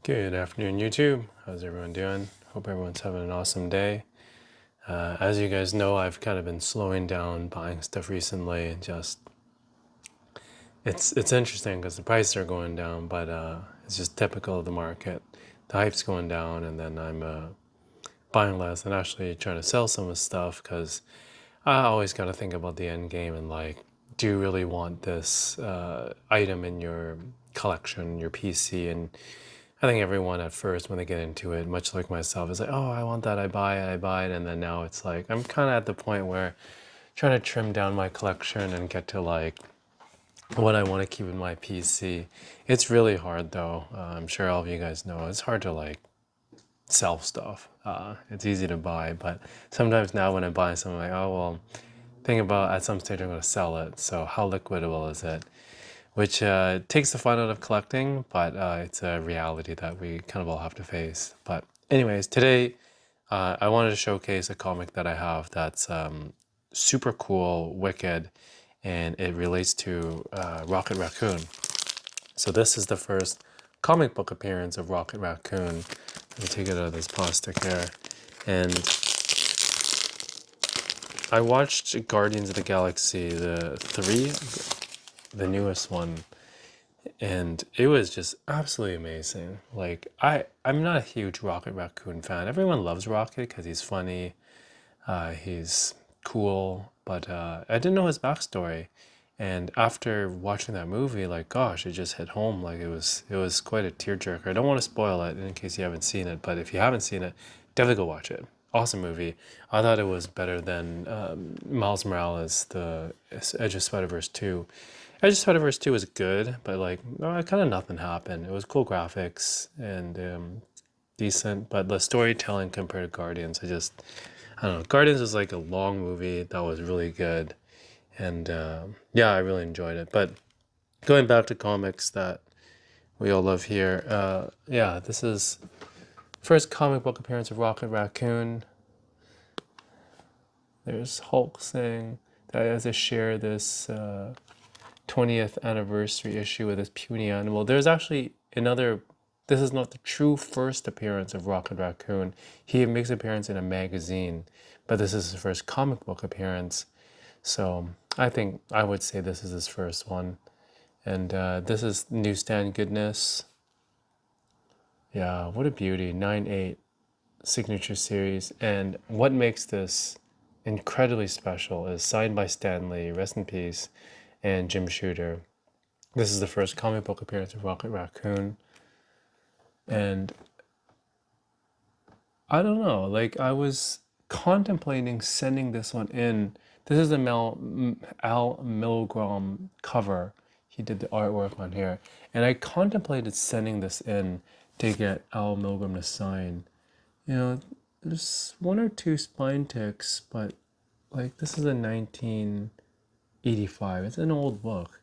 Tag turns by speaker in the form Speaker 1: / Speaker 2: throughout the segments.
Speaker 1: Good afternoon, YouTube. How's everyone doing? Hope everyone's having an awesome day. As you guys know, I've kind of been slowing down buying stuff recently. It's interesting because the prices are going down, but it's just typical of the market. The hype's going down, and then I'm buying less and actually trying to sell some of the stuff because I always got to think about the end game and like, do you really want this item in your collection, your PC? And I think everyone at first, when they get into it, much like myself, is like, oh, I want that, I buy it. And then now it's like, I'm kind of at the point where trying to trim down my collection and get to like what I want to keep in my PC. It's really hard though. I'm sure all of you guys know it's hard to like sell stuff. It's easy to buy, but sometimes now when I buy something, I'm like, oh, well, think about at some stage I'm going to sell it. So how liquidable is it? Which takes the fun out of collecting, but it's a reality that we kind of all have to face. But anyways, today I wanted to showcase a comic that I have that's super cool, wicked, and it relates to Rocket Raccoon. So this is the first comic book appearance of Rocket Raccoon. Let me take it out of this plastic here. And I watched Guardians of the Galaxy, the newest one, and it was just absolutely amazing. Like I'm not a huge Rocket Raccoon fan. Everyone loves Rocket because he's funny, he's cool, but I didn't know his backstory. And after watching that movie, like gosh, it just hit home. Like it was quite a tearjerker. I don't want to spoil it in case you haven't seen it, but if you haven't seen it, definitely go watch it. Awesome movie. I thought it was better than Miles Morales, the Edge of Spider-Verse 2. Edge of Spider-Verse 2 was good, but like kind of nothing happened. It was cool graphics and decent, but the storytelling compared to Guardians, I don't know. Guardians was like a long movie that was really good, and yeah, I really enjoyed it. But going back to comics that we all love here, yeah, this is first comic book appearance of Rocket Raccoon. There's Hulk saying that he has to share this 20th anniversary issue with this puny animal. There's actually another. This is not the true first appearance of Rocket Raccoon. He makes an appearance in a magazine, but this is his first comic book appearance. So I think I would say this is his first one. And this is newsstand goodness. Yeah, what a beauty. 9/8 signature series. And what makes this incredibly special is signed by Stan Lee, rest in peace, and Jim Shooter. This is the first comic book appearance of Rocket Raccoon. And I don't know, like I was contemplating sending this one in. This is the Al Milgrom cover. He did the artwork on here. And I contemplated sending this in to get Al Milgrom to sign. You know, there's one or two spine ticks, but like this is a 1985. It's an old book.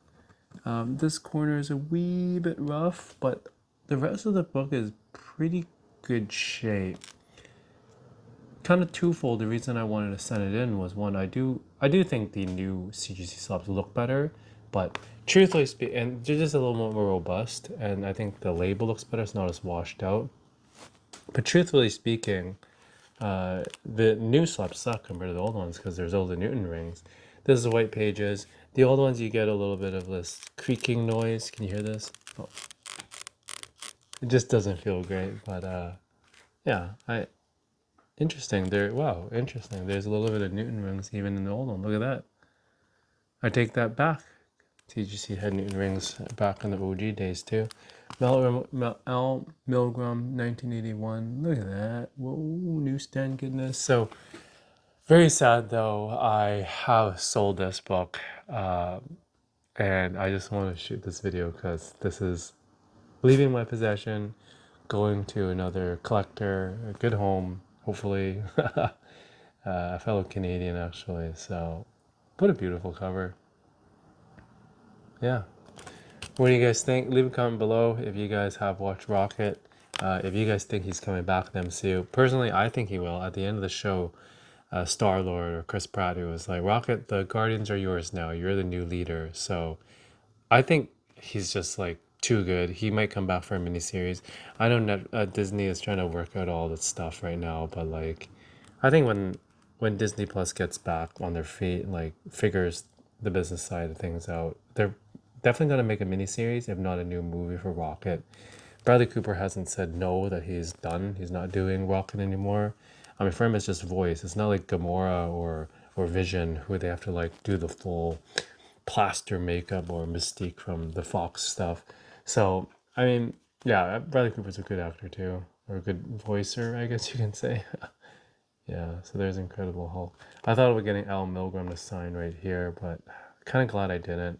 Speaker 1: This corner is a wee bit rough, but the rest of the book is pretty good shape. Kind of twofold. The reason I wanted to send it in was one, I do think the new CGC slabs look better, but truthfully speaking, and they're just a little more robust, and I think the label looks better. It's not as washed out. But truthfully speaking, the new slabs suck compared to the old ones because there's all the Newton rings. This is the white pages. The old ones, you get a little bit of this creaking noise. Can you hear this? Oh. It just doesn't feel great, but yeah, interesting. Wow, interesting. There's a little bit of Newton rings even in the old one. Look at that. I take that back. TGC had Newton rings back in the OG days too. Al Milgrom, 1981. Look at that. Whoa, newsstand goodness. So very sad though. I have sold this book, and I just want to shoot this video because this is leaving my possession, going to another collector, a good home, hopefully, a fellow Canadian actually. So, what a beautiful cover. Yeah. What do you guys think? Leave a comment below if you guys have watched Rocket. If you guys think he's coming back to the MCU. Personally, I think he will. At the end of the show, Star-Lord or Chris Pratt, who was like, Rocket, the Guardians are yours now. You're the new leader. So I think he's just like too good. He might come back for a miniseries. I know Disney is trying to work out all this stuff right now, but like, I think when Disney Plus gets back on their feet, like figures the business side of things out, they're definitely gonna make a miniseries, if not a new movie for Rocket. Bradley Cooper hasn't said no that he's done. He's not doing Rocket anymore. I mean, for him, it's just voice. It's not like Gamora or Vision, who they have to like do the full plaster makeup or Mystique from the Fox stuff. So I mean, yeah, Bradley Cooper's a good actor too, or a good voicer, I guess you can say. Yeah. So there's Incredible Hulk. I thought about getting Al Milgram to sign right here, but kind of glad I didn't.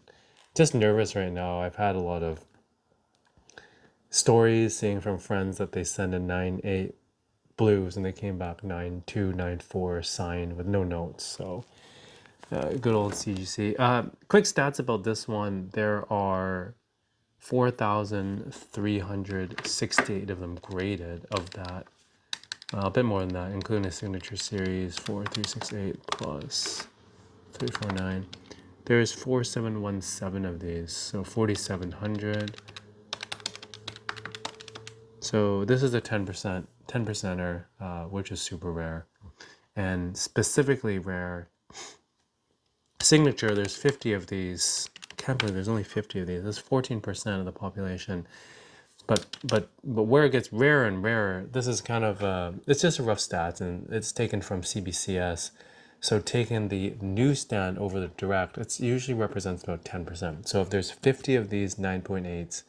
Speaker 1: Just nervous right now. I've had a lot of stories seeing from friends that they send a 9-8 blues and they came back 9-2, 9-4 signed with no notes. So good old CGC. Quick stats about this one. There are 4,368 of them graded. Of that, a bit more than that, including a signature series. 4,368 plus 349. There's 4,717 of these, so 4,700. So this is a 10%, 10%er, which is super rare. And specifically rare signature, there's 50 of these. Can't believe there's only 50 of these. That's 14% of the population. But where it gets rarer and rarer, this is kind of it's just a rough stats, and it's taken from CBCS. So taking the newsstand over the direct, it usually represents about 10%. So if there's 50 of these 9.8s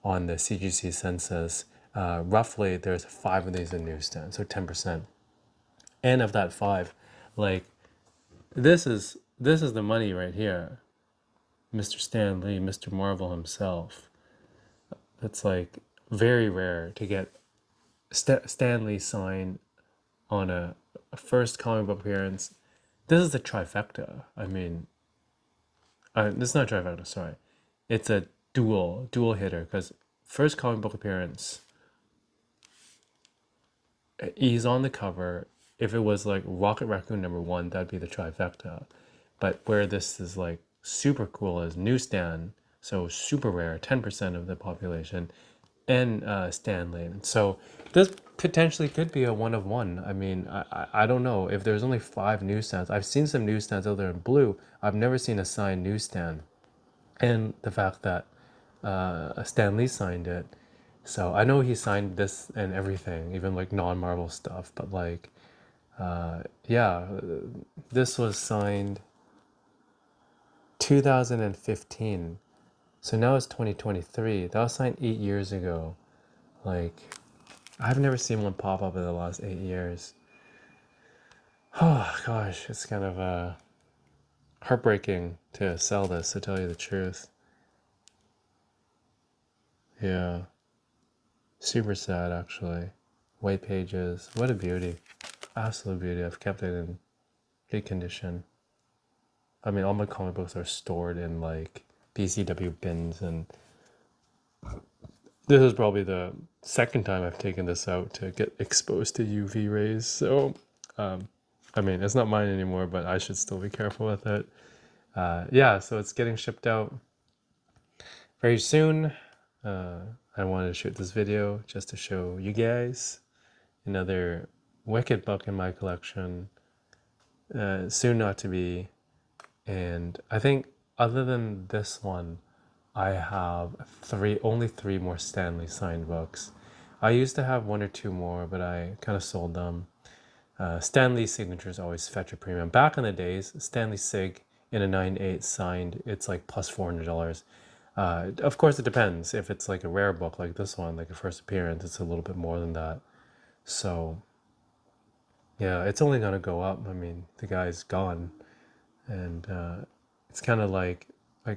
Speaker 1: on the CGC census, roughly there's 5 of these in newsstand, so 10%. And of that 5, like this is the money right here. Mr. Stan Lee, Mr. Marvel himself. It's like very rare to get Stan Lee sign on a first comic book appearance. This is the trifecta. I mean, this is not a trifecta. Sorry, it's a dual hitter, because first comic book appearance, he's on the cover. If it was like Rocket Raccoon #1, that'd be the trifecta. But where this is like super cool is newsstand, so super rare, 10% of the population, and Stan Lee. So this potentially could be a one of one. I mean, I don't know if there's only 5 newsstands. I've seen some newsstands out there in blue. I've never seen a signed newsstand, and the fact that Stan Lee signed it. So I know he signed this and everything, even like non-Marvel stuff. But like, yeah, this was signed 2015. So now it's 2023. That was signed 8 years ago. Like, I've never seen one pop up in the last 8 years. Oh gosh, it's kind of heartbreaking to sell this, to tell you the truth. Yeah, super sad actually. White pages, what a beauty. Absolute beauty. I've kept it in good condition. I mean, all my comic books are stored in like BCW bins, and this is probably the second time I've taken this out to get exposed to UV rays. So, I mean, it's not mine anymore, but I should still be careful with it. Yeah, so it's getting shipped out very soon. I wanted to shoot this video just to show you guys another Wicked book in my collection. Soon not to be. And I think other than this one, I have only three more Stan Lee signed books. I used to have 1 or 2 more, but I kind of sold them. Stan Lee signatures always fetch a premium. Back in the days, Stan Lee Sig in a 9.8 signed, it's like plus $400. Of course, it depends. If it's like a rare book like this one, like a first appearance, it's a little bit more than that. So, yeah, it's only going to go up. I mean, the guy's gone. And it's kind of like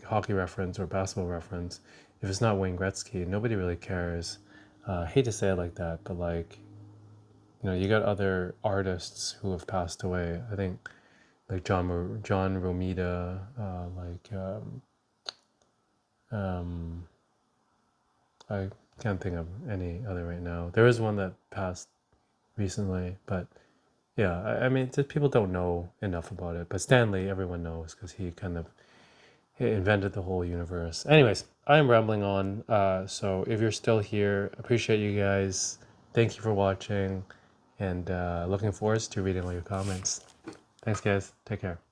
Speaker 1: hockey reference or basketball reference. If it's not Wayne Gretzky, nobody really cares. I hate to say it like that, but like, you know, you got other artists who have passed away. I think like John Romita, I can't think of any other right now. There is one that passed recently, but yeah, I mean, just people don't know enough about it. But Stan Lee, everyone knows, because he kind of he invented the whole universe. Anyways, I'm rambling on. So if you're still here, appreciate you guys. Thank you for watching, and looking forward to reading all your comments. Thanks, guys. Take care.